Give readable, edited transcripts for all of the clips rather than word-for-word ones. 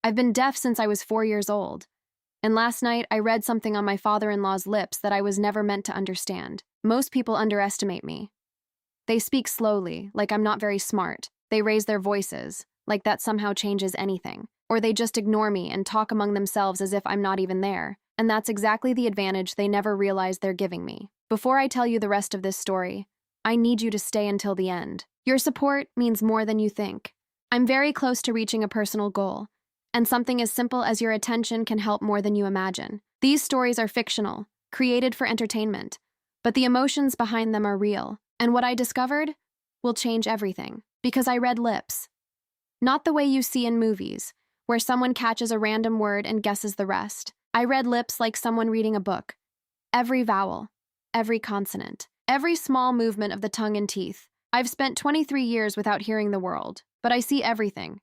I've been deaf since I was 4 years old. And last night, I read something on my father-in-law's lips that I was never meant to understand. Most people underestimate me. They speak slowly, like I'm not very smart. They raise their voices, like that somehow changes anything. Or they just ignore me and talk among themselves as if I'm not even there. And that's exactly the advantage they never realize they're giving me. Before I tell you the rest of this story, I need you to stay until the end. Your support means more than you think. I'm very close to reaching a personal goal, and something as simple as your attention can help more than you imagine. These stories are fictional, created for entertainment, but the emotions behind them are real, and what I discovered will change everything, because I read lips. Not the way you see in movies, where someone catches a random word and guesses the rest. I read lips like someone reading a book. Every vowel, every consonant, every small movement of the tongue and teeth. I've spent 23 years without hearing the world, but I see everything.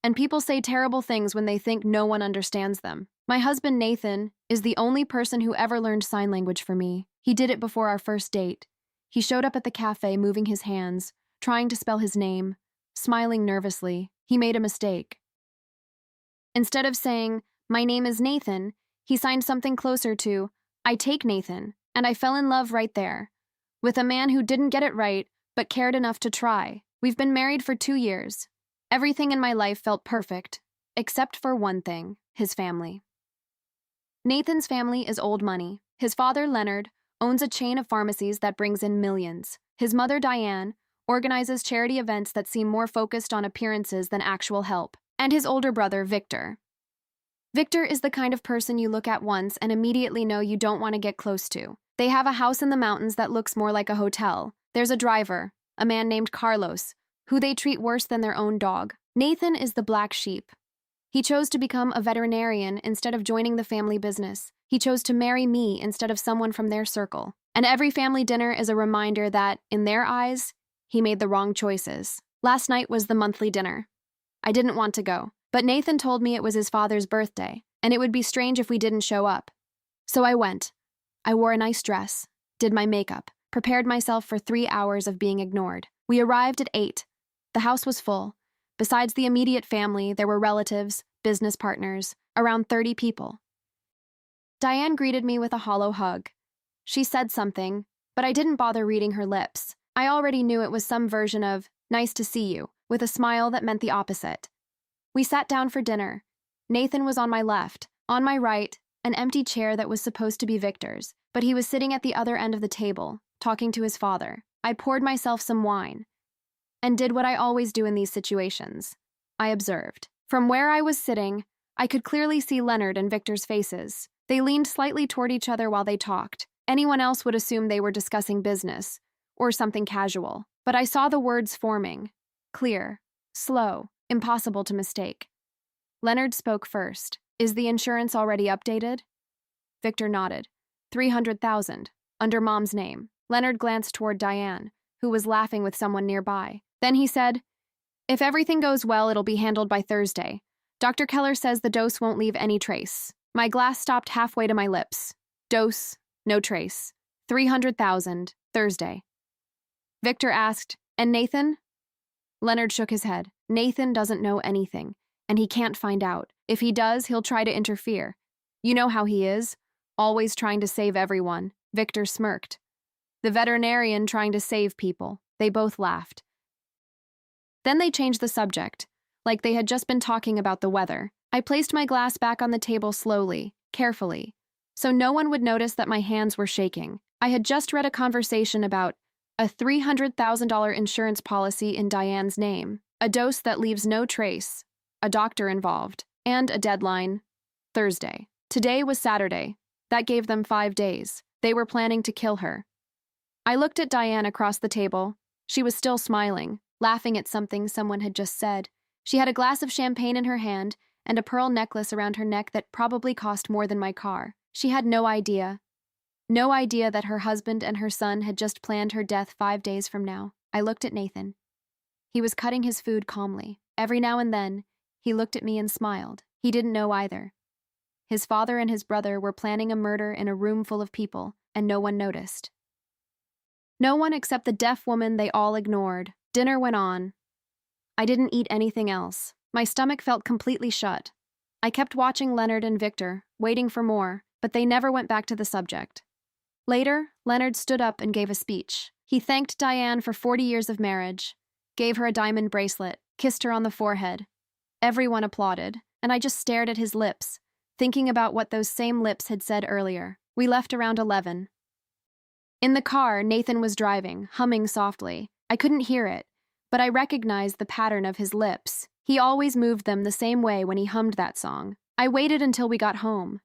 And people say terrible things when they think no one understands them. My husband, Nathan, is the only person who ever learned sign language for me. He did it before our first date. He showed up at the cafe moving his hands, trying to spell his name, smiling nervously. He made a mistake. Instead of saying, "My name is Nathan," he signed something closer to, "I take Nathan," and I fell in love right there, with a man who didn't get it right, but cared enough to try. We've been married for 2 years. Everything in my life felt perfect, except for one thing: his family. Nathan's family is old money. His father, Leonard, owns a chain of pharmacies that brings in millions. His mother, Diane, organizes charity events that seem more focused on appearances than actual help. And his older brother, Victor. Victor is the kind of person you look at once and immediately know you don't want to get close to. They have a house in the mountains that looks more like a hotel. There's a driver, a man named Carlos, who they treat worse than their own dog. Nathan is the black sheep. He chose to become a veterinarian instead of joining the family business. He chose to marry me instead of someone from their circle. And every family dinner is a reminder that, in their eyes, he made the wrong choices. Last night was the monthly dinner. I didn't want to go, but Nathan told me it was his father's birthday, and it would be strange if we didn't show up. So I went. I wore a nice dress, did my makeup, prepared myself for 3 hours of being ignored. We arrived at 8. The house was full. Besides the immediate family, there were relatives, business partners, around 30 people. Diane greeted me with a hollow hug. She said something, but I didn't bother reading her lips. I already knew it was some version of, "Nice to see you," with a smile that meant the opposite. We sat down for dinner. Nathan was on my left. On my right, an empty chair that was supposed to be Victor's, but he was sitting at the other end of the table, talking to his father. I poured myself some wine and did what I always do in these situations. I observed. From where I was sitting, I could clearly see Leonard and Victor's faces. They leaned slightly toward each other while they talked. Anyone else would assume they were discussing business or something casual, but I saw the words forming. Clear, slow, impossible to mistake. Leonard spoke first. "Is the insurance already updated?" Victor nodded. 300,000, under Mom's name. Leonard glanced toward Diane, who was laughing with someone nearby. Then he said, "If everything goes well, it'll be handled by Thursday. Dr. Keller says the dose won't leave any trace." My glass stopped halfway to my lips. Dose, no trace. 300,000, Thursday. Victor asked, "And Nathan?" Leonard shook his head. "Nathan doesn't know anything, and he can't find out. If he does, he'll try to interfere. You know how he is, always trying to save everyone." Victor smirked. "The veterinarian trying to save people." They both laughed. Then they changed the subject, like they had just been talking about the weather. I placed my glass back on the table slowly, carefully, so no one would notice that my hands were shaking. I had just read a conversation about a $300,000 insurance policy in Diane's name, a dose that leaves no trace, a doctor involved, and a deadline, Thursday. Today was Saturday. That gave them 5 days. They were planning to kill her. I looked at Diane across the table. She was still smiling, laughing at something someone had just said. She had a glass of champagne in her hand and a pearl necklace around her neck that probably cost more than my car. She had no idea that her husband and her son had just planned her death 5 days from now. I looked at Nathan. He was cutting his food calmly. Every now and then, he looked at me and smiled. He didn't know either. His father and his brother were planning a murder in a room full of people, and no one noticed. No one except the deaf woman they all ignored. Dinner went on. I didn't eat anything else. My stomach felt completely shut. I kept watching Leonard and Victor, waiting for more, but they never went back to the subject. Later, Leonard stood up and gave a speech. He thanked Diane for 40 years of marriage, gave her a diamond bracelet, kissed her on the forehead. Everyone applauded, and I just stared at his lips, thinking about what those same lips had said earlier. We left around 11. In the car, Nathan was driving, humming softly. I couldn't hear it, but I recognized the pattern of his lips. He always moved them the same way when he hummed that song. I waited until we got home.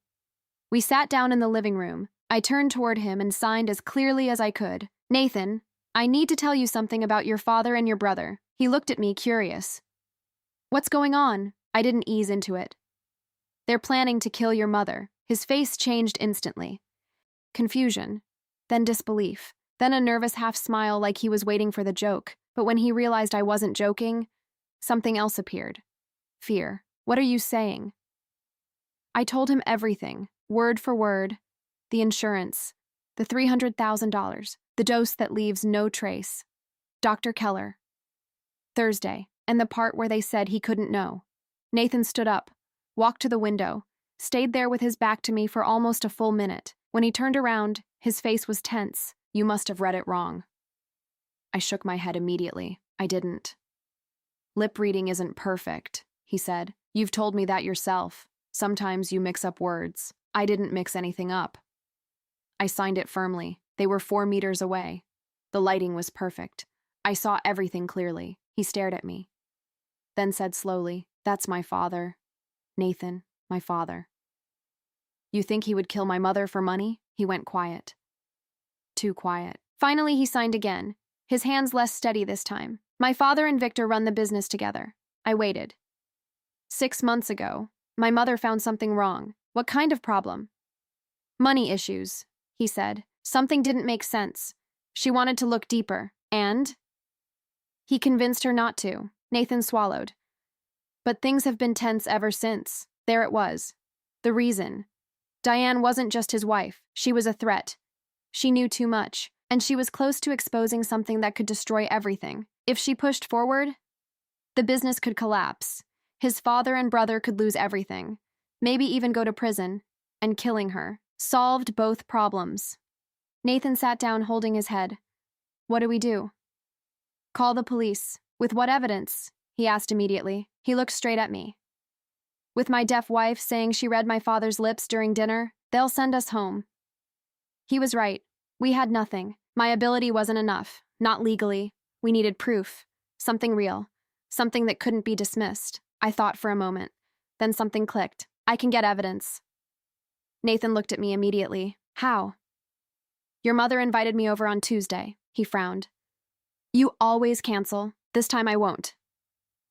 We sat down in the living room. I turned toward him and signed as clearly as I could. Nathan, I need to tell you something about your father and your brother. He looked at me, curious. What's going on? I didn't ease into it. They're planning to kill your mother. His face changed instantly. Confusion, then disbelief, then a nervous half-smile like he was waiting for the joke. But when he realized I wasn't joking, something else appeared. Fear. What are you saying? I told him everything, word for word. The insurance, the $300,000, the dose that leaves no trace. Dr. Keller. Thursday, and the part where they said he couldn't know. Nathan stood up, walked to the window, stayed there with his back to me for almost a full minute. When he turned around, his face was tense. You must have read it wrong. I shook my head immediately. I didn't. Lip reading isn't perfect, he said. You've told me that yourself. Sometimes you mix up words. I didn't mix anything up. I signed it firmly. They were 4 meters away. The lighting was perfect. I saw everything clearly. He stared at me, then said slowly, "That's my father. Nathan, my father." You think he would kill my mother for money? He went quiet. Too quiet. Finally, he signed again, his hands less steady this time. My father and Victor run the business together. I waited. 6 months ago, my mother found something wrong. What kind of problem? Money issues, he said. Something didn't make sense. She wanted to look deeper, and? He convinced her not to. Nathan swallowed. But things have been tense ever since. There it was. The reason. Diane wasn't just his wife. She was a threat. She knew too much, and she was close to exposing something that could destroy everything. If she pushed forward, the business could collapse. His father and brother could lose everything, maybe even go to prison, and killing her solved both problems. Nathan sat down holding his head. What do we do? Call the police. With what evidence? He asked immediately. He looked straight at me. With my deaf wife saying she read my father's lips during dinner, they'll send us home. He was right. We had nothing. My ability wasn't enough. Not legally. We needed proof. Something real. Something that couldn't be dismissed. I thought for a moment. Then something clicked. I can get evidence. Nathan looked at me immediately. How? Your mother invited me over on Tuesday. He frowned. You always cancel. This time I won't.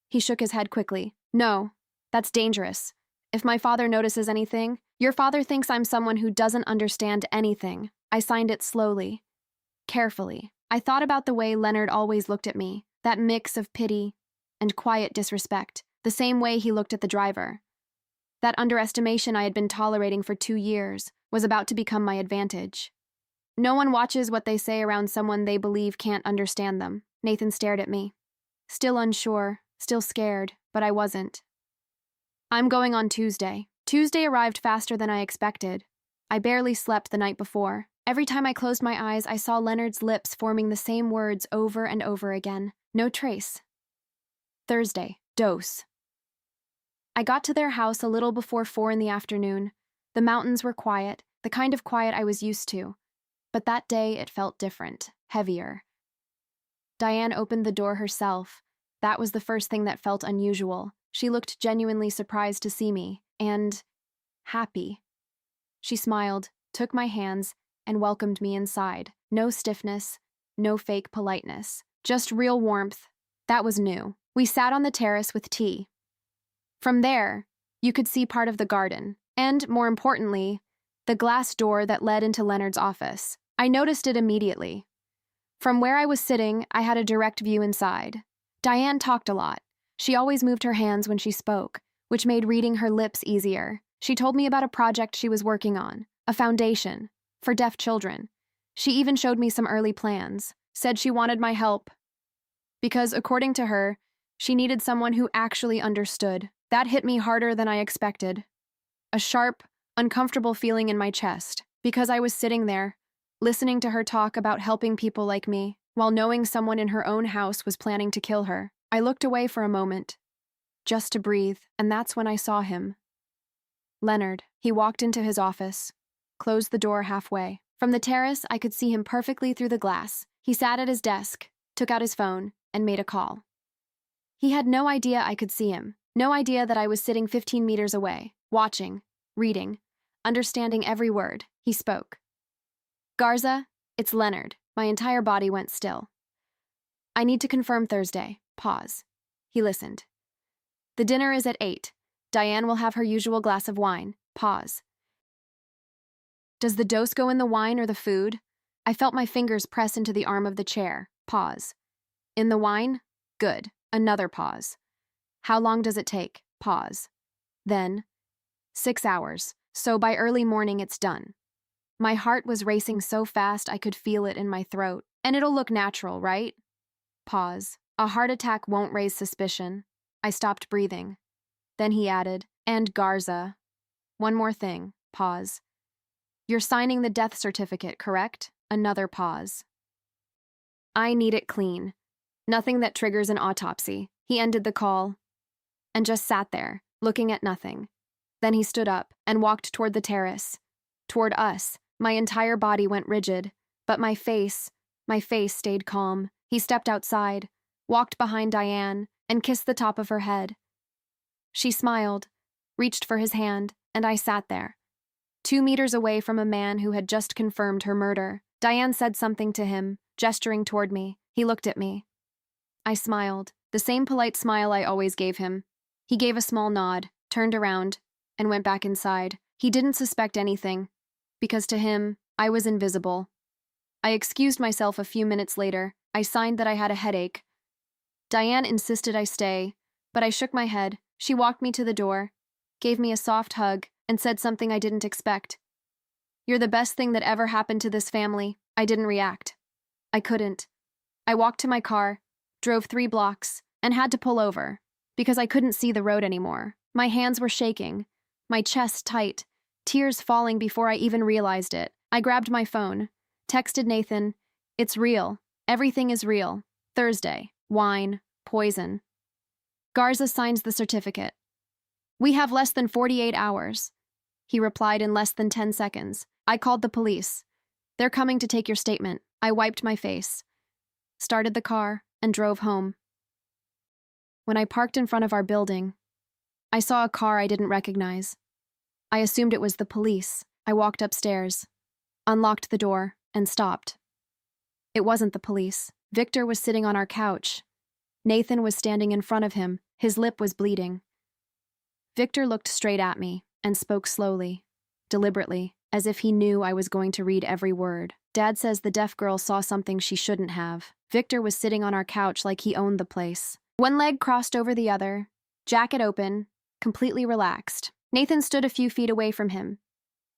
He shook his head quickly. No, that's dangerous. If my father notices anything, your father thinks I'm someone who doesn't understand anything. I signed it slowly, carefully. I thought about the way Leonard always looked at me, that mix of pity and quiet disrespect, the same way he looked at the driver. That underestimation I had been tolerating for 2 years was about to become my advantage. No one watches what they say around someone they believe can't understand them. Nathan stared at me. Still unsure, still scared, but I wasn't. I'm going on Tuesday. Tuesday arrived faster than I expected. I barely slept the night before. Every time I closed my eyes, I saw Leonard's lips forming the same words over and over again. No trace. Thursday. Dose. I got to their house a little before 4 in the afternoon. The mountains were quiet, the kind of quiet I was used to. But that day it felt different, heavier. Diane opened the door herself. That was the first thing that felt unusual. She looked genuinely surprised to see me, and happy. She smiled, took my hands, and welcomed me inside. No stiffness, no fake politeness, just real warmth. That was new. We sat on the terrace with tea. From there, you could see part of the garden, and, more importantly, the glass door that led into Leonard's office. I noticed it immediately. From where I was sitting, I had a direct view inside. Diane talked a lot. She always moved her hands when she spoke, which made reading her lips easier. She told me about a project she was working on, a foundation, for deaf children. She even showed me some early plans, said she wanted my help, because, according to her, she needed someone who actually understood. That hit me harder than I expected. A sharp, uncomfortable feeling in my chest, because I was sitting there, listening to her talk about helping people like me, while knowing someone in her own house was planning to kill her. I looked away for a moment, just to breathe, and that's when I saw him. Leonard. He walked into his office, closed the door halfway. From the terrace, I could see him perfectly through the glass. He sat at his desk, took out his phone, and made a call. He had no idea I could see him, no idea that I was sitting 15 meters away, watching, reading, understanding every word. He spoke. Garza, it's Leonard. My entire body went still. I need to confirm Thursday. Pause. He listened. The dinner is at 8. Diane will have her usual glass of wine. Pause. Does the dose go in the wine or the food? I felt my fingers press into the arm of the chair. Pause. In the wine? Good. Another pause. How long does it take? Pause. Then, 6 hours. So by early morning it's done. My heart was racing so fast I could feel it in my throat. And it'll look natural, right? Pause. A heart attack won't raise suspicion. I stopped breathing. Then he added, and Garza. One more thing. Pause. You're signing the death certificate, correct? Another pause. I need it clean. Nothing that triggers an autopsy. He ended the call and just sat there, looking at nothing. Then he stood up and walked toward the terrace, toward us. My entire body went rigid, but my face stayed calm. He stepped outside, walked behind Diane, and kissed the top of her head. She smiled, reached for his hand, and I sat there, 2 meters away from a man who had just confirmed her murder. Diane said something to him, gesturing toward me. He looked at me. I smiled, the same polite smile I always gave him. He gave a small nod, turned around, and went back inside. He didn't suspect anything, because to him, I was invisible. I excused myself a few minutes later. I signed that I had a headache. Diane insisted I stay, but I shook my head. She walked me to the door, gave me a soft hug, and said something I didn't expect. You're the best thing that ever happened to this family. I didn't react. I couldn't. I walked to my car, drove 3 blocks, and had to pull over, because I couldn't see the road anymore. My hands were shaking, my chest tight, tears falling before I even realized it. I grabbed my phone, texted Nathan, "It's real. Everything is real. Thursday. Wine. Poison." Garza signs the certificate. "We have less than 48 hours. He replied in less than 10 seconds. I called the police. "They're coming to take your statement." I wiped my face, started the car, and drove home. When I parked in front of our building, I saw a car I didn't recognize. I assumed it was the police. I walked upstairs, unlocked the door, and stopped. It wasn't the police. Victor was sitting on our couch. Nathan was standing in front of him. His lip was bleeding. Victor looked straight at me and spoke slowly, deliberately, as if he knew I was going to read every word. "Dad says the deaf girl saw something she shouldn't have." Victor was sitting on our couch like he owned the place. One leg crossed over the other, jacket open, completely relaxed. Nathan stood a few feet away from him.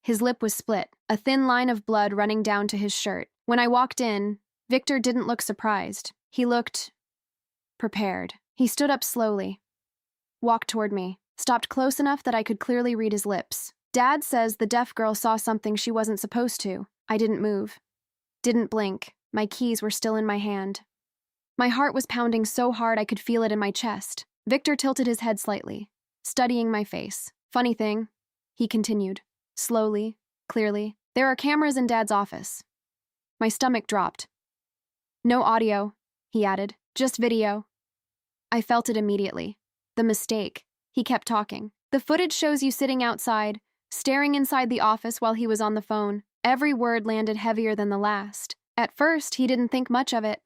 His lip was split, a thin line of blood running down to his shirt. When I walked in, Victor didn't look surprised. He looked prepared. He stood up slowly, walked toward me, stopped close enough that I could clearly read his lips. "Dad says the deaf girl saw something she wasn't supposed to." I didn't move, didn't blink. My keys were still in my hand. My heart was pounding so hard I could feel it in my chest. Victor tilted his head slightly, studying my face. "Funny thing," he continued, slowly, clearly, "there are cameras in Dad's office." My stomach dropped. "No audio," he added, "just video." I felt it immediately. The mistake. He kept talking. "The footage shows you sitting outside, staring inside the office while he was on the phone." Every word landed heavier than the last. At first, he didn't think much of it.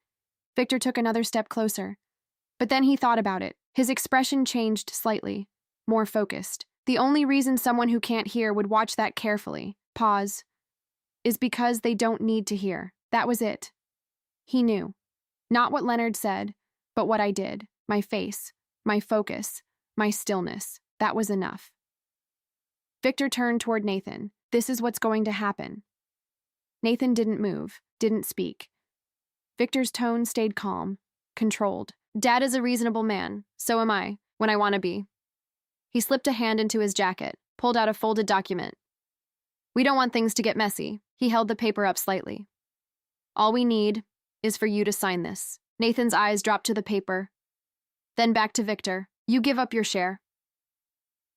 Victor took another step closer. But then he thought about it. His expression changed slightly, more focused. "The only reason someone who can't hear would watch that carefully," pause, "is because they don't need to hear." That was it. He knew. Not what Leonard said, but what I did. My face, my focus, my stillness. That was enough. Victor turned toward Nathan. "This is what's going to happen." Nathan didn't move, didn't speak. Victor's tone stayed calm, controlled. "Dad is a reasonable man. So am I, when I want to be. He slipped a hand into his jacket, pulled out a folded document. We don't want things to get messy. He held the paper up slightly. All we need is for you to sign this. Nathan's eyes dropped to the paper. Then back to Victor. You give up your share.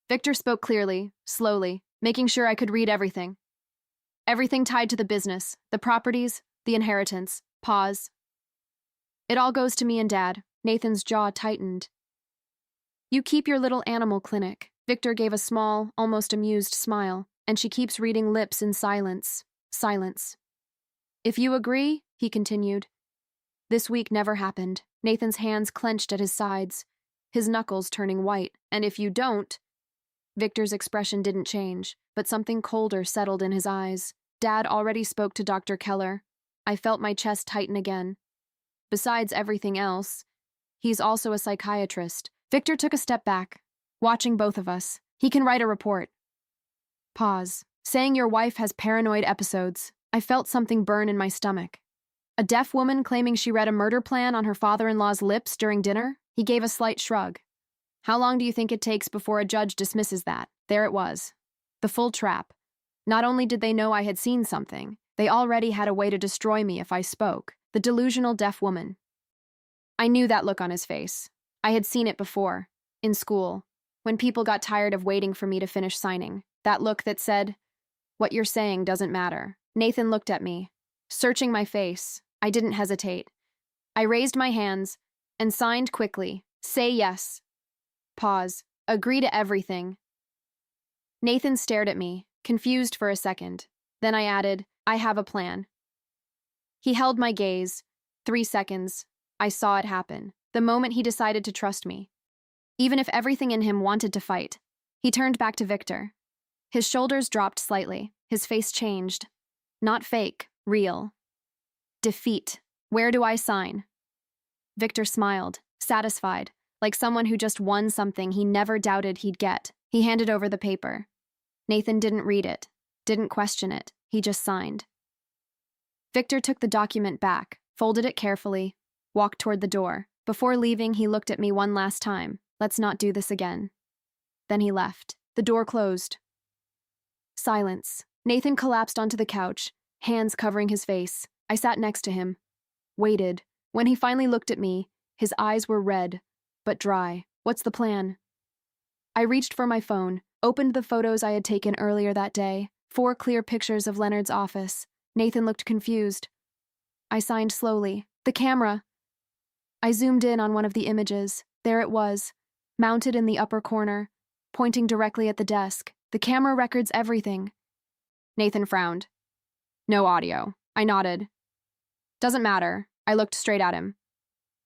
Victor spoke clearly, slowly, making sure I could read everything. Everything tied to the business, the properties, the inheritance. Pause. It all goes to me and Dad. Nathan's jaw tightened. You keep your little animal clinic. Victor gave a small, almost amused smile, and she keeps reading lips in silence. Silence. If you agree, he continued. This week never happened. Nathan's hands clenched at his sides, his knuckles turning white. And if you don't... Victor's expression didn't change, but something colder settled in his eyes. Dad already spoke to Dr. Keller. I felt my chest tighten again. Besides everything else, he's also a psychiatrist. Victor took a step back, watching both of us. He can write a report. Pause. Saying your wife has paranoid episodes. I felt something burn in my stomach. A deaf woman claiming she read a murder plan on her father-in-law's lips during dinner? He gave a slight shrug. How long do you think it takes before a judge dismisses that? There it was. The full trap. Not only did they know I had seen something, they already had a way to destroy me if I spoke. The delusional deaf woman. I knew that look on his face. I had seen it before, in school, when people got tired of waiting for me to finish signing. That look that said, what you're saying doesn't matter. Nathan looked at me, searching my face. I didn't hesitate. I raised my hands and signed quickly. Say yes. Pause. Agree to everything. Nathan stared at me, confused for a second. Then I added, I have a plan. He held my gaze. 3 seconds. I saw it happen. The moment he decided to trust me. Even if everything in him wanted to fight. He turned back to Victor. His shoulders dropped slightly. His face changed. Not fake, real. Defeat. Where do I sign? Victor smiled, satisfied, like someone who just won something he never doubted he'd get. He handed over the paper. Nathan didn't read it, didn't question it. He just signed. Victor took the document back, folded it carefully, walked toward the door. Before leaving, he looked at me one last time. Let's not do this again. Then he left. The door closed. Silence. Nathan collapsed onto the couch, hands covering his face. I sat next to him, waited. When he finally looked at me, his eyes were red, but dry. What's the plan? I reached for my phone, opened the photos I had taken earlier that day. 4 clear pictures of Leonard's office. Nathan looked confused. I signed slowly. The camera. I zoomed in on one of the images. There it was, mounted in the upper corner, pointing directly at the desk. The camera records everything. Nathan frowned. No audio. I nodded. Doesn't matter. I looked straight at him.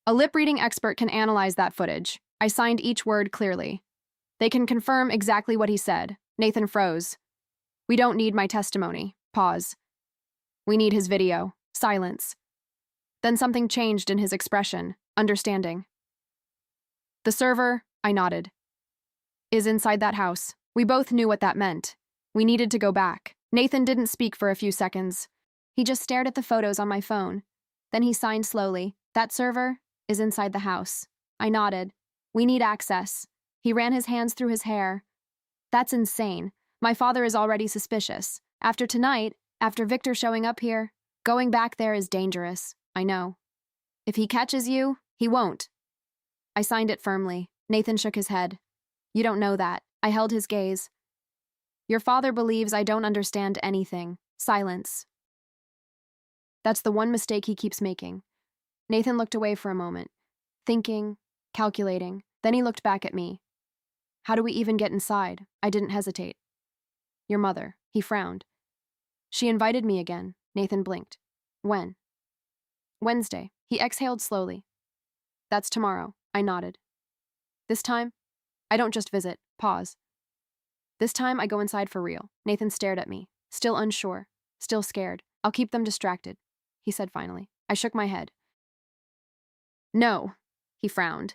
A lip-reading expert can analyze that footage. I signed each word clearly. They can confirm exactly what he said. Nathan froze. We don't need my testimony. Pause. We need his video. Silence. Then something changed in his expression. Understanding. The server, I nodded, is inside that house. We both knew what that meant. We needed to go back. Nathan didn't speak for a few seconds. He just stared at the photos on my phone. Then he signed slowly. That server is inside the house. I nodded. We need access. He ran his hands through his hair. That's insane. My father is already suspicious. After tonight, after Victor showing up here, going back there is dangerous. I know. If he catches you, he won't. I signed it firmly. Nathan shook his head. You don't know that. I held his gaze. Your father believes I don't understand anything. Silence. That's the one mistake he keeps making. Nathan looked away for a moment, thinking, calculating. Then he looked back at me. How do we even get inside? I didn't hesitate. Your mother. He frowned. She invited me again. Nathan blinked. When? Wednesday. He exhaled slowly. That's tomorrow. I nodded. This time, I don't just visit. Pause. This time, I go inside for real. Nathan stared at me, still unsure, still scared. I'll keep them distracted, he said finally. I shook my head. No, he frowned.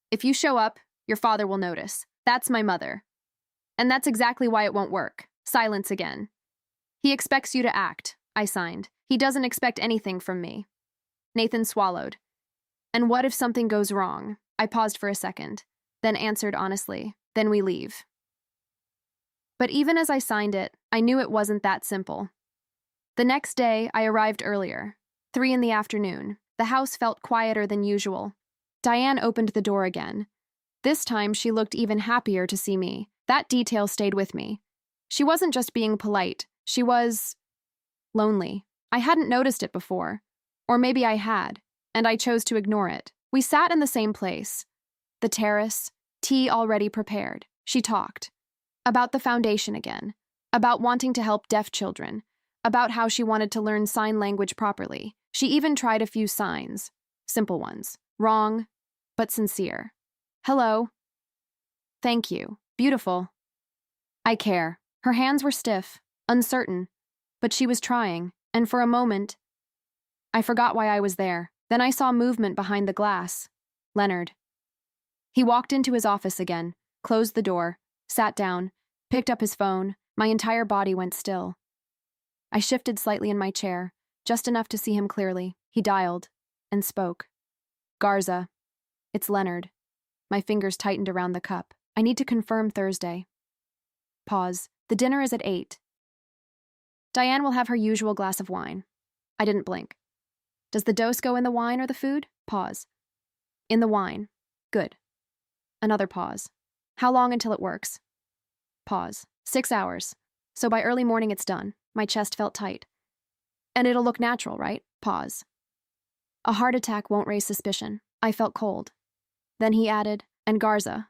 If you show up, your father will notice. That's my mother. And that's exactly why it won't work. Silence again. He expects you to act, I signed. He doesn't expect anything from me. Nathan swallowed. And what if something goes wrong? I paused for a second, then answered honestly. Then we leave. But even as I signed it, I knew it wasn't that simple. The next day, I arrived earlier, 3 in the afternoon. The house felt quieter than usual. Diane opened the door again. This time, she looked even happier to see me. That detail stayed with me. She wasn't just being polite. She was lonely. I hadn't noticed it before. Or maybe I had, and I chose to ignore it. We sat in the same place. The terrace, tea already prepared. She talked. About the foundation again. About wanting to help deaf children. About how she wanted to learn sign language properly. She even tried a few signs. Simple ones. Wrong, but sincere. Hello. Thank you. Beautiful. I care. Her hands were stiff, uncertain, but she was trying, and for a moment, I forgot why I was there. Then I saw movement behind the glass. Leonard. He walked into his office again, closed the door, sat down, picked up his phone. My entire body went still. I shifted slightly in my chair, just enough to see him clearly. He dialed and spoke. Garza. It's Leonard. My fingers tightened around the cup. I need to confirm Thursday. Pause. The dinner is at 8. Diane will have her usual glass of wine. I didn't blink. Does the dose go in the wine or the food? Pause. In the wine. Good. Another pause. How long until it works? Pause. 6 hours. So by early morning it's done. My chest felt tight. And it'll look natural, right? Pause. A heart attack won't raise suspicion. I felt cold. Then he added, and Garza.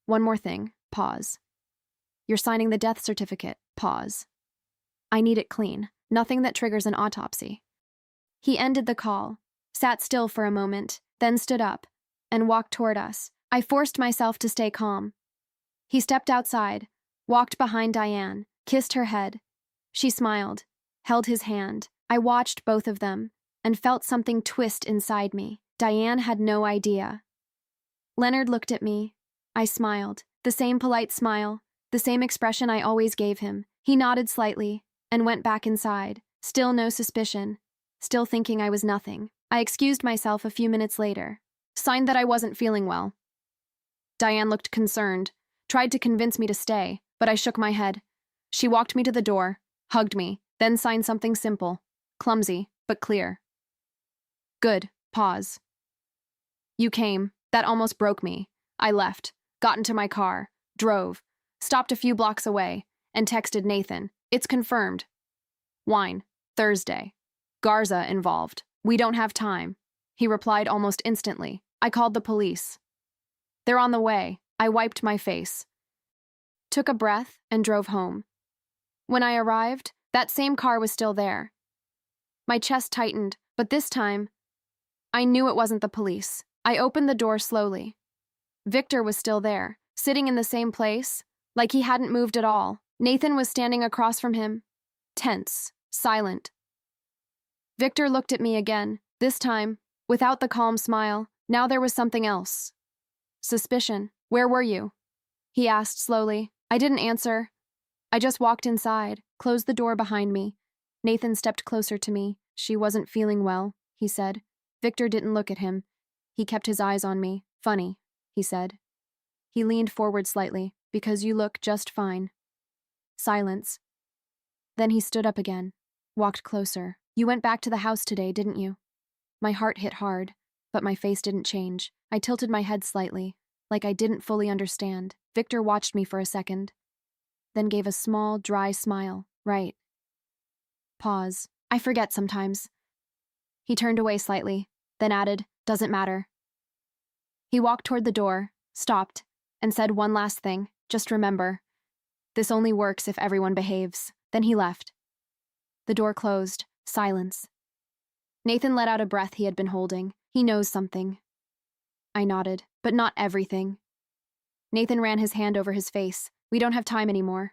One more thing. Pause. You're signing the death certificate. Pause. I need it clean. Nothing that triggers an autopsy. He ended the call, sat still for a moment, then stood up, and walked toward us. I forced myself to stay calm. He stepped outside, walked behind Diane, kissed her head. She smiled, held his hand. I watched both of them, and felt something twist inside me. Diane had no idea. Leonard looked at me. I smiled, the same polite smile, the same expression I always gave him. He nodded slightly, and went back inside. Still no suspicion. Still thinking I was nothing. I excused myself a few minutes later. Signed that I wasn't feeling well. Diane looked concerned, tried to convince me to stay, but I shook my head. She walked me to the door, hugged me, then signed something simple, clumsy, but clear. Good. Pause. You came. That almost broke me. I left, got into my car, drove, stopped a few blocks away, and texted Nathan. It's confirmed. Wine. Thursday. Garza involved. We don't have time. He replied almost instantly. I called the police. They're on the way. I wiped my face. Took a breath and drove home. When I arrived, that same car was still there. My chest tightened, but this time, I knew it wasn't the police. I opened the door slowly. Victor was still there, sitting in the same place, like he hadn't moved at all. Nathan was standing across from him, tense, silent. Victor looked at me again, this time, without the calm smile. Now there was something else. Suspicion. Where were you? He asked slowly. I didn't answer. I just walked inside, closed the door behind me. Nathan stepped closer to me. She wasn't feeling well, he said. Victor didn't look at him. He kept his eyes on me. Funny, he said. He leaned forward slightly. Because you look just fine. Silence. Then he stood up again, walked closer. You went back to the house today, didn't you? My heart hit hard, but my face didn't change. I tilted my head slightly, like I didn't fully understand. Victor watched me for a second, then gave a small, dry smile. Right. Pause. I forget sometimes. He turned away slightly, then added, doesn't matter. He walked toward the door, stopped, and said one last thing. Just remember, this only works if everyone behaves. Then he left. The door closed. Silence. Nathan let out a breath he had been holding. He knows something. I nodded, but not everything. Nathan ran his hand over his face. We don't have time anymore.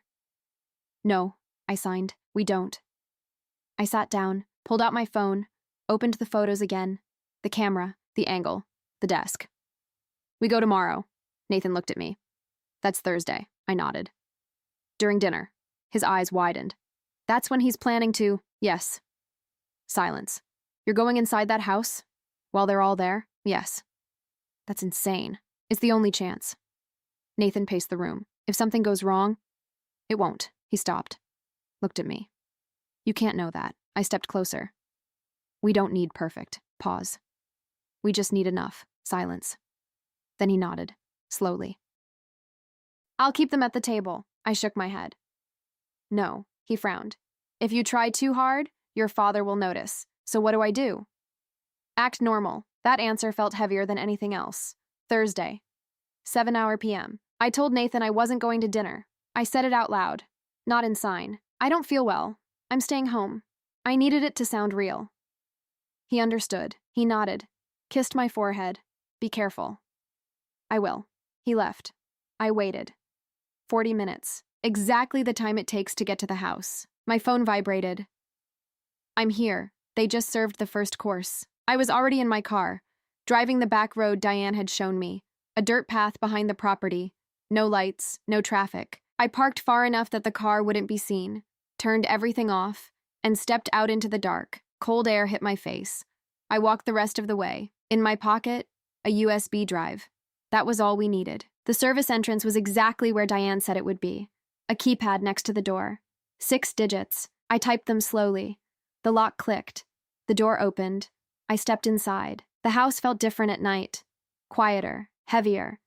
No, I signed. We don't. I sat down, pulled out my phone, opened the photos again, the camera, the angle, the desk. We go tomorrow. Nathan looked at me. That's Thursday. I nodded. During dinner. His eyes widened. That's when he's planning to, yes. Silence. You're going inside that house? While they're all there? Yes. That's insane. It's the only chance. Nathan paced the room. If something goes wrong, it won't. He stopped. Looked at me. You can't know that. I stepped closer. We don't need perfect. Pause. We just need enough. Silence. Then he nodded, slowly. I'll keep them at the table. I shook my head. No, he frowned. If you try too hard, your father will notice. So what do I do? Act normal. That answer felt heavier than anything else. Thursday. 7 p.m. I told Nathan I wasn't going to dinner. I said it out loud, not in sign. I don't feel well. I'm staying home. I needed it to sound real. He understood. He nodded, kissed my forehead. Be careful. I will. He left. I waited. 40 minutes. Exactly the time it takes to get to the house. My phone vibrated. I'm here. They just served the first course. I was already in my car, driving the back road Diane had shown me, a dirt path behind the property. No lights, no traffic. I parked far enough that the car wouldn't be seen, turned everything off, and stepped out into the dark. Cold air hit my face. I walked the rest of the way. In my pocket, a USB drive. That was all we needed. The service entrance was exactly where Diane said it would be. A keypad next to the door. 6 digits. I typed them slowly. The lock clicked. The door opened. I stepped inside. The house felt different at night. Quieter, heavier.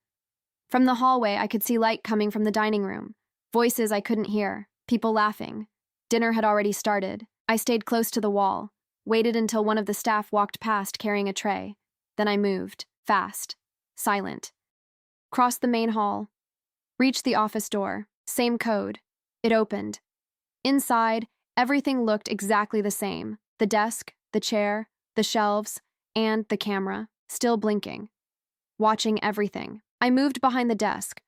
From the hallway, I could see light coming from the dining room. Voices I couldn't hear. People laughing. Dinner had already started. I stayed close to the wall. Waited until one of the staff walked past carrying a tray. Then I moved. Fast. Silent. Crossed the main hall. Reached the office door. Same code. It opened. Inside, everything looked exactly the same. The desk, the chair, the shelves, and the camera, still blinking. Watching everything. I moved behind the desk.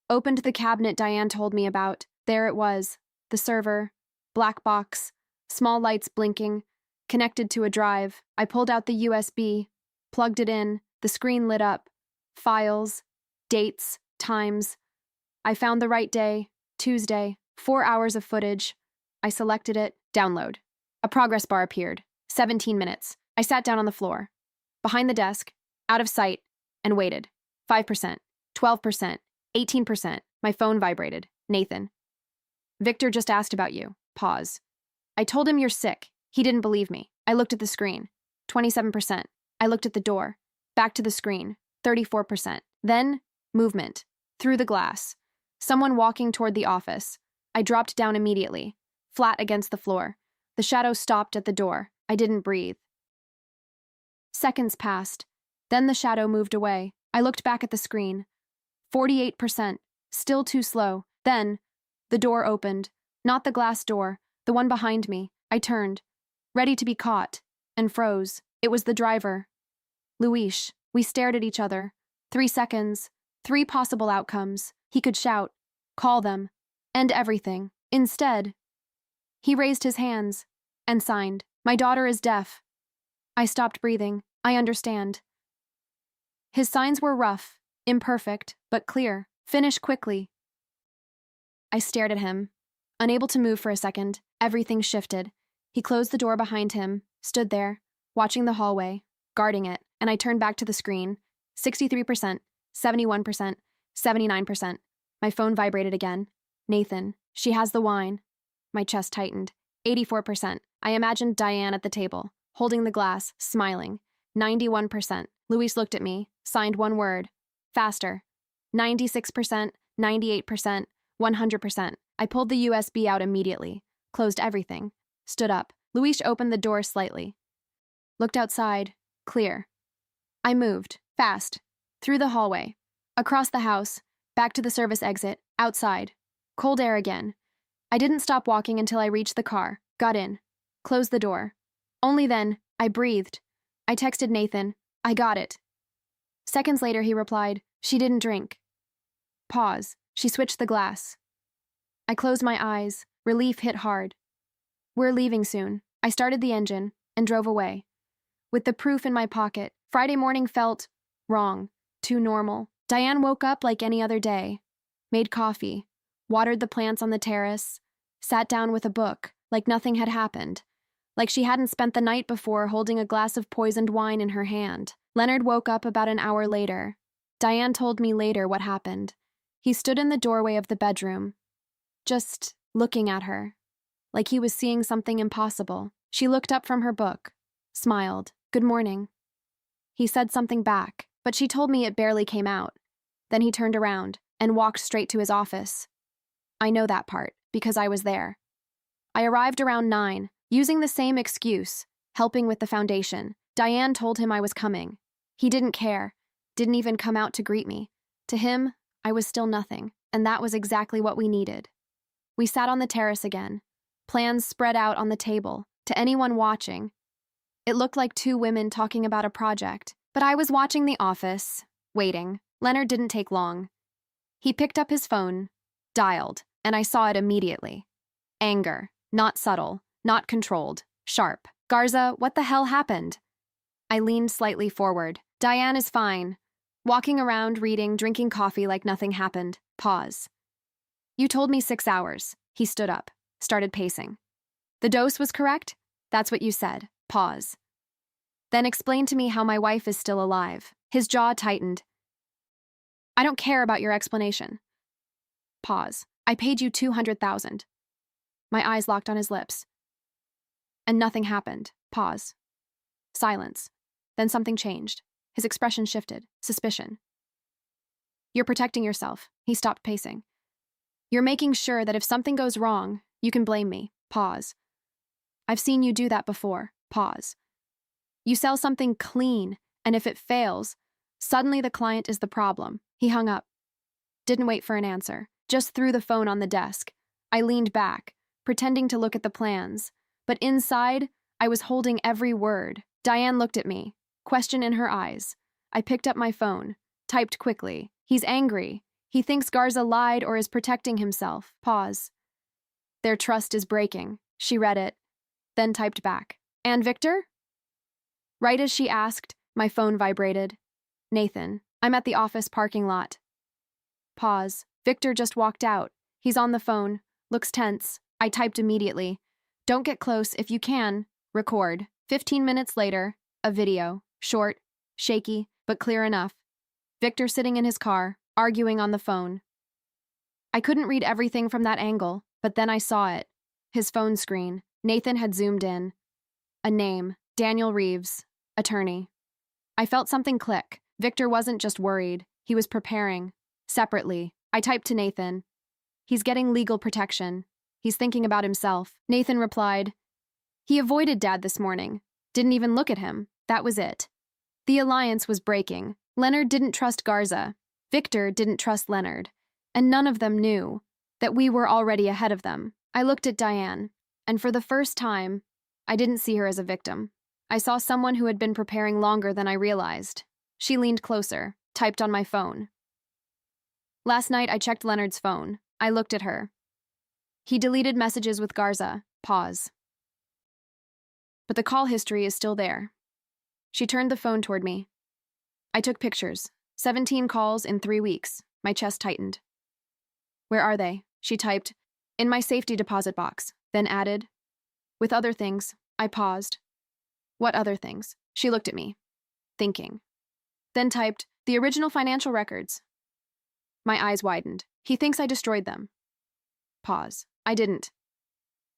Opened the cabinet Diane told me about. There it was. The server. Black box. Small lights blinking. Connected to a drive. I pulled out the USB. Plugged it in. The screen lit up. Files. Dates. Times. I found the right day. Tuesday. 4 hours of footage. I selected it. Download. A progress bar appeared. 17 minutes. I sat down on the floor. Behind the desk. Out of sight. And waited. 5%. 12%. 18%. My phone vibrated. Nathan. Victor just asked about you. Pause. I told him you're sick. He didn't believe me. I looked at the screen. 27%. I looked at the door. Back to the screen. 34%. Then, movement. Through the glass. Someone walking toward the office. I dropped down immediately. Flat against the floor. The shadow stopped at the door. I didn't breathe. Seconds passed. Then the shadow moved away. I looked back at the screen. 48%. Still too slow. Then, the door opened. Not the glass door. The one behind me. I turned. Ready to be caught. And froze. It was the driver. Luis. We stared at each other. 3 seconds. 3 possible outcomes. He could shout. Call them. End everything. Instead, he raised his hands and signed. My daughter is deaf. I stopped breathing. I understand. His signs were rough, imperfect, but clear. Finish quickly. I stared at him. Unable to move for a second, everything shifted. He closed the door behind him, stood there, watching the hallway, guarding it, and I turned back to the screen. 63%, 71%, 79%. My phone vibrated again. Nathan. She has the wine. My chest tightened. 84%. I imagined Diane at the table, holding the glass, smiling. 91%. Luis looked at me, signed one word. Faster. 96%, 98%, 100%. I pulled the USB out immediately, closed everything, stood up. Luis opened the door slightly. Looked outside. Clear. I moved, fast, through the hallway, across the house, back to the service exit, outside. Cold air again. I didn't stop walking until I reached the car, got in, closed the door. Only then, I breathed. I texted Nathan. I got it. Seconds later, he replied, she didn't drink. Pause. She switched the glass. I closed my eyes. Relief hit hard. We're leaving soon. I started the engine and drove away. With the proof in my pocket, Friday morning felt wrong, too normal. Diane woke up like any other day, made coffee, watered the plants on the terrace, sat down with a book, like nothing had happened, like she hadn't spent the night before holding a glass of poisoned wine in her hand. Leonard woke up about an hour later. Diane told me later what happened. He stood in the doorway of the bedroom, just looking at her, like he was seeing something impossible. She looked up from her book, smiled. "Good morning." He said something back, but she told me it barely came out. Then he turned around and walked straight to his office. I know that part, because I was there. I arrived around 9, using the same excuse, helping with the foundation. Diane told him I was coming. He didn't care, didn't even come out to greet me. To him, I was still nothing, and that was exactly what we needed. We sat on the terrace again, plans spread out on the table. To anyone watching, it looked like two women talking about a project, but I was watching The Office, waiting. Leonard didn't take long. He picked up his phone, dialed, and I saw it immediately. Anger, not subtle, not controlled, sharp. "Garza, what the hell happened?" I leaned slightly forward. "Diane is fine. Walking around, reading, drinking coffee like nothing happened." Pause. "You told me 6 hours." He stood up, started pacing. "The dose was correct? That's what you said." Pause. "Then explain to me how my wife is still alive." His jaw tightened. "I don't care about your explanation." Pause. "I paid you $200,000. My eyes locked on his lips. "And nothing happened." Pause. Silence. Then something changed. His expression shifted. Suspicion. "You're protecting yourself." He stopped pacing. "You're making sure that if something goes wrong, you can blame me." Pause. "I've seen you do that before." Pause. "You sell something clean, and if it fails, suddenly the client is the problem." He hung up. Didn't wait for an answer. Just threw the phone on the desk. I leaned back, pretending to look at the plans. But inside, I was holding every word. Diane looked at me, question in her eyes. I picked up my phone, typed quickly. "He's angry. He thinks Garza lied or is protecting himself." Pause. "Their trust is breaking." She read it, then typed back. "And Victor?" Right as she asked, my phone vibrated. "Nathan, I'm at the office parking lot." Pause. "Victor just walked out. He's on the phone. Looks tense." I typed immediately. "Don't get close. If you can, record." 15 minutes later, a video. Short, shaky, but clear enough. Victor sitting in his car, arguing on the phone. I couldn't read everything from that angle, but then I saw it. His phone screen. Nathan had zoomed in. A name. Daniel Reeves, attorney. I felt something click. Victor wasn't just worried. He was preparing. Separately, I typed to Nathan. "He's getting legal protection. He's thinking about himself." Nathan replied, "He avoided Dad this morning. Didn't even look at him. That was it." The alliance was breaking. Leonard didn't trust Garza. Victor didn't trust Leonard. And none of them knew that we were already ahead of them. I looked at Diane, and for the first time, I didn't see her as a victim. I saw someone who had been preparing longer than I realized. She leaned closer, typed on my phone. Last night, I checked Leonard's phone. I looked at her. He deleted messages with Garza. Pause. But the call history is still there. She turned the phone toward me. I took pictures. 17 calls in 3 weeks. My chest tightened. "Where are they?" She typed, "In my safety deposit box," then added, "With other things." I paused. "What other things?" She looked at me, thinking. Then typed, "The original financial records." My eyes widened. "He thinks I destroyed them." Pause. "I didn't."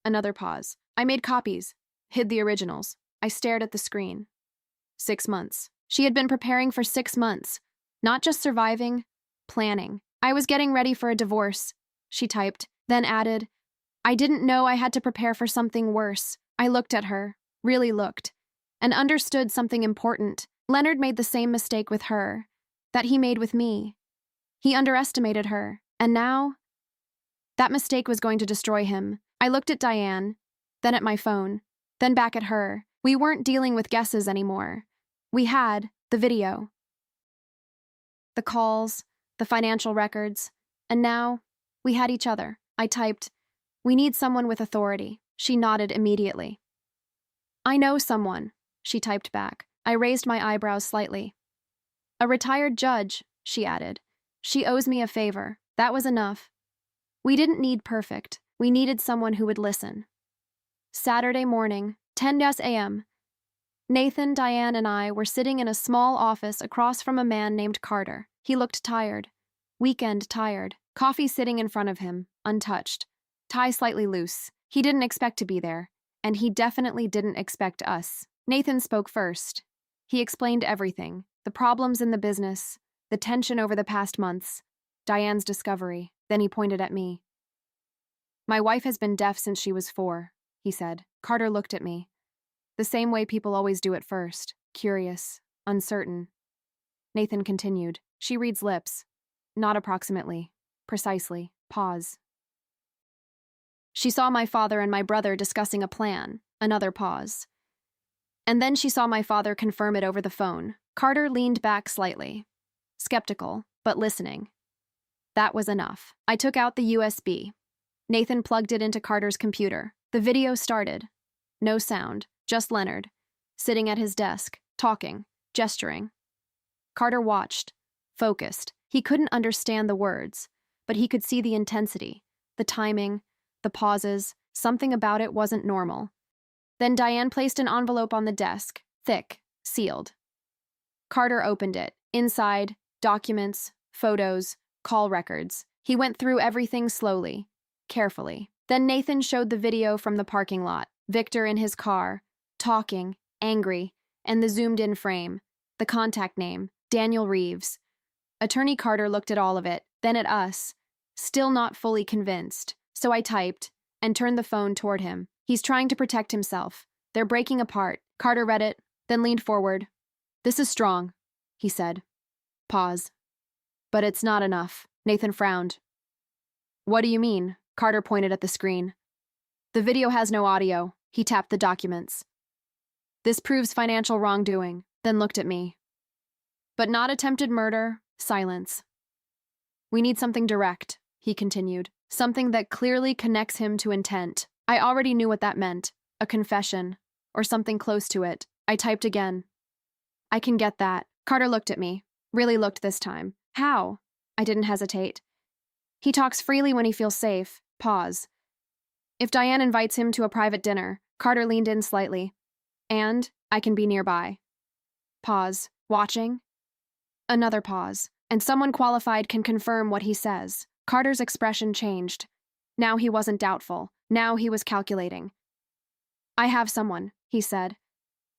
Another pause. "I made copies, hid the originals." I stared at the screen. 6 months. She had been preparing for 6 months. Not just surviving, planning. "I was getting ready for a divorce," she typed, then added, "I didn't know I had to prepare for something worse." I looked at her, really looked, and understood something important. Leonard made the same mistake with her that he made with me. He underestimated her, and now that mistake was going to destroy him. I looked at Diane, then at my phone, then back at her. We weren't dealing with guesses anymore. We had the video, the calls, the financial records, and now we had each other. I typed, "We need someone with authority." She nodded immediately. "I know someone," she typed back. I raised my eyebrows slightly. "A retired judge," she added. "She owes me a favor." That was enough. We didn't need perfect. We needed someone who would listen. Saturday morning, 10 a.m. Nathan, Diane, and I were sitting in a small office across from a man named Carter. He looked tired. Weekend, tired. Coffee sitting in front of him, untouched. Tie slightly loose. He didn't expect to be there, and he definitely didn't expect us. Nathan spoke first. He explained everything, the problems in the business, the tension over the past months, Diane's discovery. Then he pointed at me. My wife has been deaf since she was 4, he said. Carter looked at me. The same way people always do at first, curious, uncertain. Nathan continued. She reads lips. Not approximately. Precisely. Pause. She saw my father and my brother discussing a plan. Another pause. And then she saw my father confirm it over the phone. Carter leaned back slightly. Skeptical, but listening. That was enough. I took out the USB. Nathan plugged it into Carter's computer. The video started. No sound, just Leonard, sitting at his desk, talking, gesturing. Carter watched, focused. He couldn't understand the words, but he could see the intensity, the timing, the pauses. Something about it wasn't normal. Then Diane placed an envelope on the desk, thick, sealed. Carter opened it. Inside, documents, photos, call records. He went through everything slowly, carefully. Then Nathan showed the video from the parking lot. Victor in his car, talking, angry, and the zoomed-in frame. The contact name, Daniel Reeves. Attorney Carter looked at all of it, then at us, still not fully convinced. So I typed and turned the phone toward him. He's trying to protect himself. They're breaking apart. Carter read it, then leaned forward. This is strong, he said. Pause. But it's not enough. Nathan frowned. What do you mean? Carter pointed at the screen. The video has no audio. He tapped the documents. This proves financial wrongdoing, then looked at me. But not attempted murder. Silence. We need something direct, he continued. Something that clearly connects him to intent. I already knew what that meant. A confession, or something close to it. I typed again. I can get that. Carter looked at me. Really looked this time. How? I didn't hesitate. He talks freely when he feels safe. Pause. If Diane invites him to a private dinner, Carter leaned in slightly. And I can be nearby. Pause. Watching? Another pause. And someone qualified can confirm what he says. Carter's expression changed. Now he wasn't doubtful. Now he was calculating. I have someone, he said.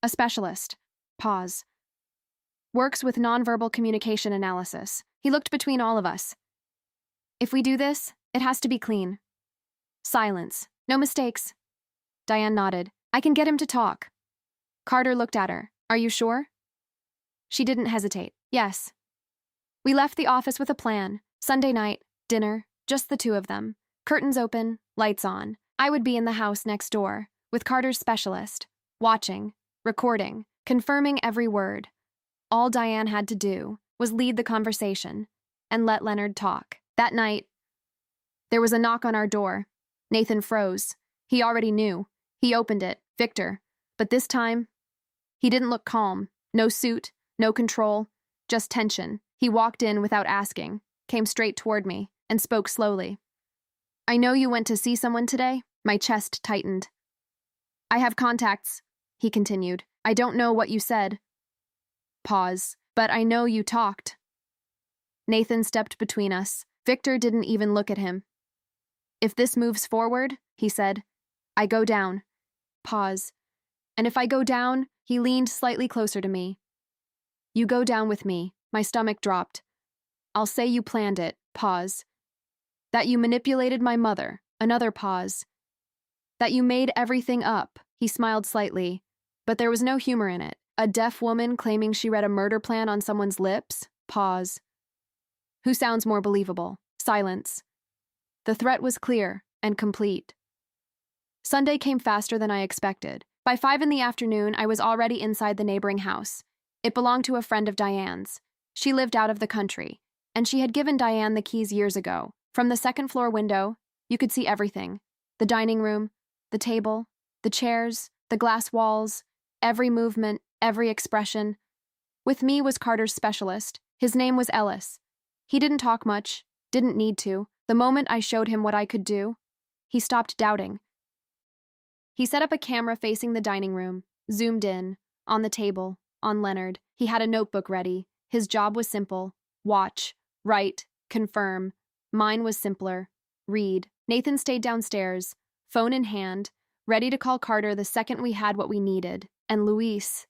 A specialist. Pause. Works with nonverbal communication analysis. He looked between all of us. If we do this, it has to be clean. Silence. No mistakes. Diane nodded. I can get him to talk. Carter looked at her. Are you sure? She didn't hesitate. Yes. We left the office with a plan. Sunday night, dinner, just the 2 of them. Curtains open, lights on. I would be in the house next door, with Carter's specialist, watching, recording, confirming every word. All Diane had to do was lead the conversation and let Leonard talk. That night, there was a knock on our door. Nathan froze. He already knew. He opened it. Victor. But this time, he didn't look calm. No suit, no control, just tension. He walked in without asking, came straight toward me, and spoke slowly. I know you went to see someone today. My chest tightened. I have contacts, he continued. I don't know what you said. Pause. But I know you talked. Nathan stepped between us. Victor didn't even look at him. If this moves forward, he said, I go down. Pause. And if I go down, he leaned slightly closer to me. You go down with me. My stomach dropped. I'll say you planned it. Pause. That you manipulated my mother. Another pause. That you made everything up. He smiled slightly, but there was no humor in it. A deaf woman claiming she read a murder plan on someone's lips. Pause. Who sounds more believable? Silence. The threat was clear and complete. Sunday came faster than I expected. By 5 in the afternoon, I was already inside the neighboring house. It belonged to a friend of Diane's. She lived out of the country, and she had given Diane the keys years ago. From the second-floor window, you could see everything. The dining room, the table, the chairs, the glass walls, every movement, every expression. With me was Carter's specialist. His name was Ellis. He didn't talk much, didn't need to. The moment I showed him what I could do, he stopped doubting. He set up a camera facing the dining room, zoomed in, on the table, on Leonard. He had a notebook ready. His job was simple. Watch, write, Confirm. Mine was simpler. Read. Nathan stayed downstairs, phone in hand, ready to call Carter the second we had what we needed. And Luis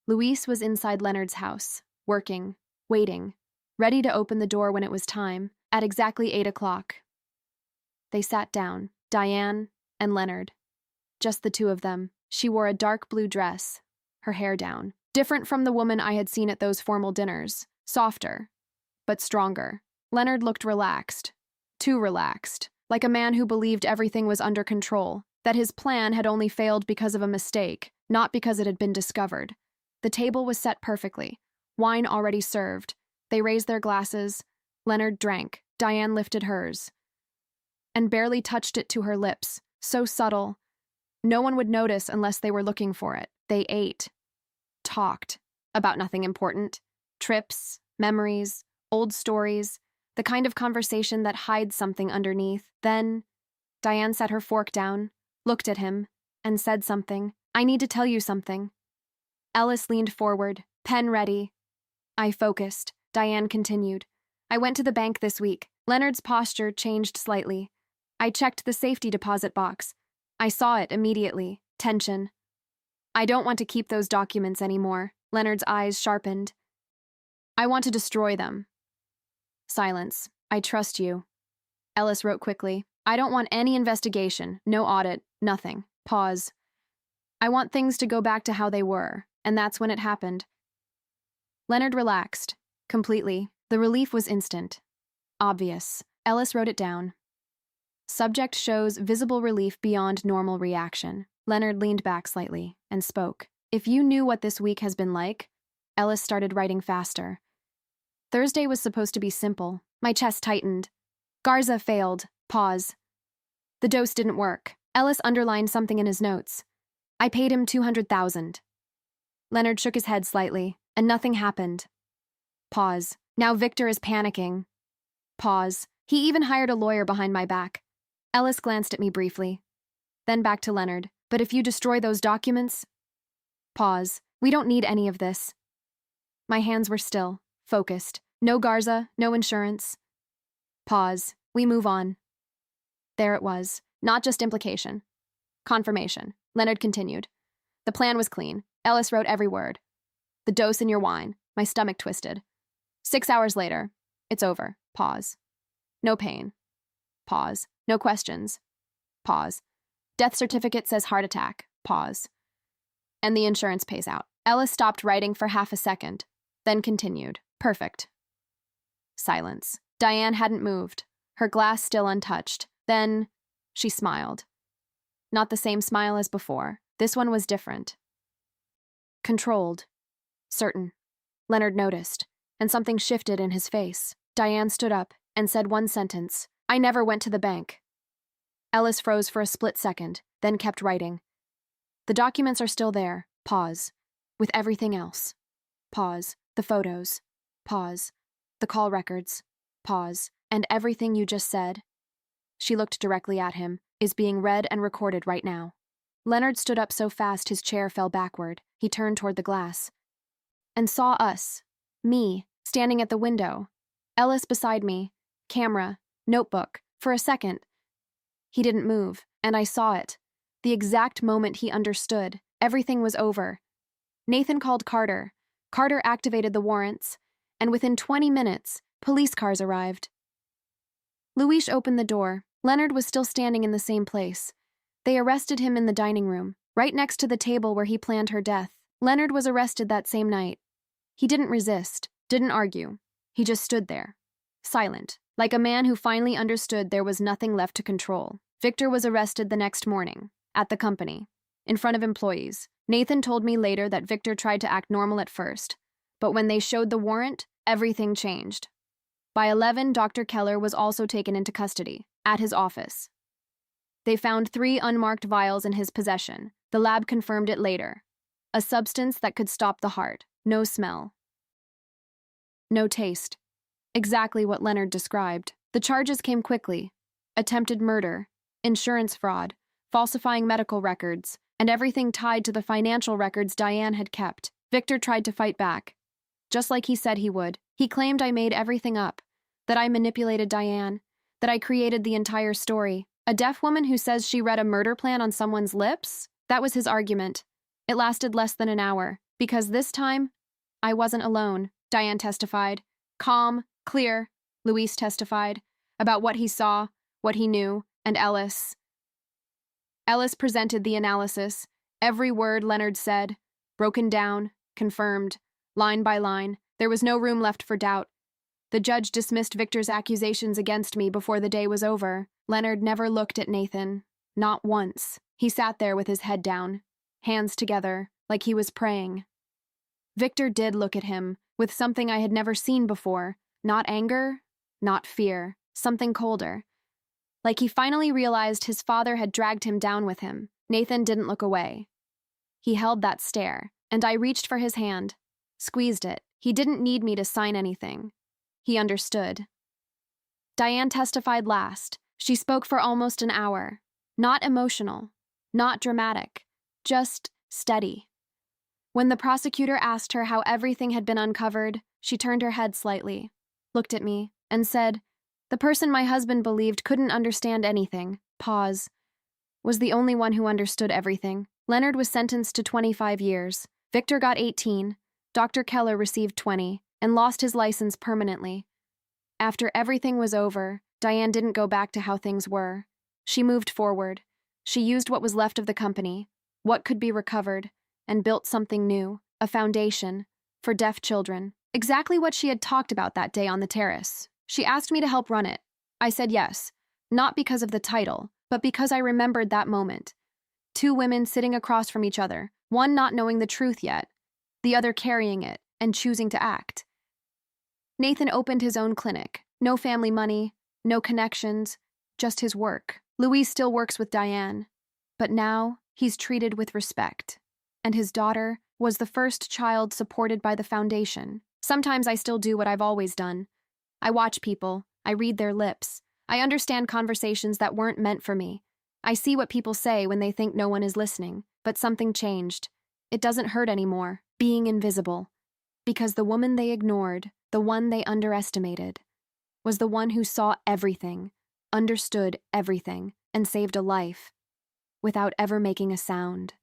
was inside Leonard's house, working, waiting, ready to open the door when it was time, at exactly 8 o'clock. They sat down, Diane and Leonard. Just the two of them. She wore a dark blue dress, her hair down. Different from the woman I had seen at those formal dinners. Softer, but stronger. Leonard looked relaxed. Too relaxed. Like a man who believed everything was under control, that his plan had only failed because of a mistake, not because it had been discovered. The table was set perfectly. Wine already served. They raised their glasses. Leonard drank. Diane lifted hers and barely touched it to her lips. So subtle. No one would notice unless they were looking for it. They ate. Talked. About nothing important. Trips, memories, old stories, the kind of conversation that hides something underneath. Then, Diane set her fork down, looked at him, and said something. I need to tell you something. Ellis leaned forward, pen ready. I focused. Diane continued. I went to the bank this week. Leonard's posture changed slightly. I checked the safety deposit box. I saw it immediately. Tension. I don't want to keep those documents anymore. Leonard's eyes sharpened. I want to destroy them. Silence. I trust you. Ellis wrote quickly. I don't want any investigation, no audit, nothing. Pause. I want things to go back to how they were, and that's when it happened. Leonard relaxed. Completely. The relief was instant. Obvious. Ellis wrote it down. Subject shows visible relief beyond normal reaction. Leonard leaned back slightly and spoke. If you knew what this week has been like... Ellis started writing faster. Thursday was supposed to be simple. My chest tightened. Garza failed. Pause. The dose didn't work. Ellis underlined something in his notes. I paid him $200,000. Leonard shook his head slightly, and nothing happened. Pause. Now Victor is panicking. Pause. He even hired a lawyer behind my back. Ellis glanced at me briefly. Then back to Leonard. But if you destroy those documents... Pause. We don't need any of this. My hands were still, focused. No Garza, no insurance. Pause. We move on. There it was. Not just implication. Confirmation. Leonard continued. The plan was clean. Ellis wrote every word. The dose in your wine. My stomach twisted. 6 hours later. It's over. Pause. No pain. Pause. No questions. Pause. Death certificate says heart attack. Pause. And the insurance pays out. Ellis stopped writing for half a second, then continued. Perfect. Silence. Diane hadn't moved, her glass still untouched. Then, she smiled. Not the same smile as before. This one was different. Controlled. Certain. Leonard noticed, and something shifted in his face. Diane stood up and said one sentence. I never went to the bank. Ellis froze for a split second, then kept writing. The documents are still there. Pause. With everything else. Pause. The photos. Pause. The call records. Pause. And everything you just said, she looked directly at him, is being read and recorded right now. Leonard stood up so fast his chair fell backward. He turned toward the glass. And saw us. Me, standing at the window. Ellis beside me. Camera. Notebook. For a second. He didn't move, and I saw it. The exact moment he understood. Everything was over. Nathan called Carter. Carter activated the warrants, and within 20 minutes, police cars arrived. Luis opened the door. Leonard was still standing in the same place. They arrested him in the dining room, right next to the table where he planned her death. Leonard was arrested that same night. He didn't resist, didn't argue. He just stood there, silent, like a man who finally understood there was nothing left to control. Victor was arrested the next morning, at the company, in front of employees. Nathan told me later that Victor tried to act normal at first, but when they showed the warrant, everything changed. By 11, Dr. Keller was also taken into custody, at his office. They found 3 unmarked vials in his possession. The lab confirmed it later. A substance that could stop the heart. No smell. No taste. Exactly what Leonard described. The charges came quickly. Attempted murder, insurance fraud, falsifying medical records, and everything tied to the financial records Diane had kept. Victor tried to fight back. Just like he said he would. He claimed I made everything up, that I manipulated Diane, that I created the entire story. A deaf woman who says she read a murder plan on someone's lips? That was his argument. It lasted less than an hour, because this time, I wasn't alone, Diane testified. Calm, clear, Luis testified, about what he saw, what he knew, and Ellis. Ellis presented the analysis. Every word Leonard said, broken down, confirmed, line by line. There was no room left for doubt. The judge dismissed Victor's accusations against me before the day was over. Leonard never looked at Nathan. Not once. He sat there with his head down, hands together, like he was praying. Victor did look at him, with something I had never seen before. Not anger, not fear, something colder. Like he finally realized his father had dragged him down with him. Nathan didn't look away. He held that stare, and I reached for his hand, squeezed it. He didn't need me to sign anything. He understood. Diane testified last. She spoke for almost an hour. Not emotional, not dramatic, just steady. When the prosecutor asked her how everything had been uncovered, she turned her head slightly, looked at me, and said, "The person my husband believed couldn't understand anything." Pause. Was the only one who understood everything. Leonard was sentenced to 25 years. Victor got 18. Dr. Keller received 20 and lost his license permanently. After everything was over, Diane didn't go back to how things were. She moved forward. She used what was left of the company, what could be recovered, and built something new, a foundation, for deaf children. Exactly what she had talked about that day on the terrace. She asked me to help run it. I said yes, not because of the title, but because I remembered that moment. Two women sitting across from each other, one not knowing the truth yet, the other carrying it and choosing to act. Nathan opened his own clinic. No family money, no connections, just his work. Luis still works with Diane, but now he's treated with respect. And his daughter was the first child supported by the foundation. Sometimes I still do what I've always done. I watch people, I read their lips. I understand conversations that weren't meant for me. I see what people say when they think no one is listening, but something changed. It doesn't hurt anymore, being invisible. Because the woman they ignored, the one they underestimated, was the one who saw everything, understood everything, and saved a life, without ever making a sound.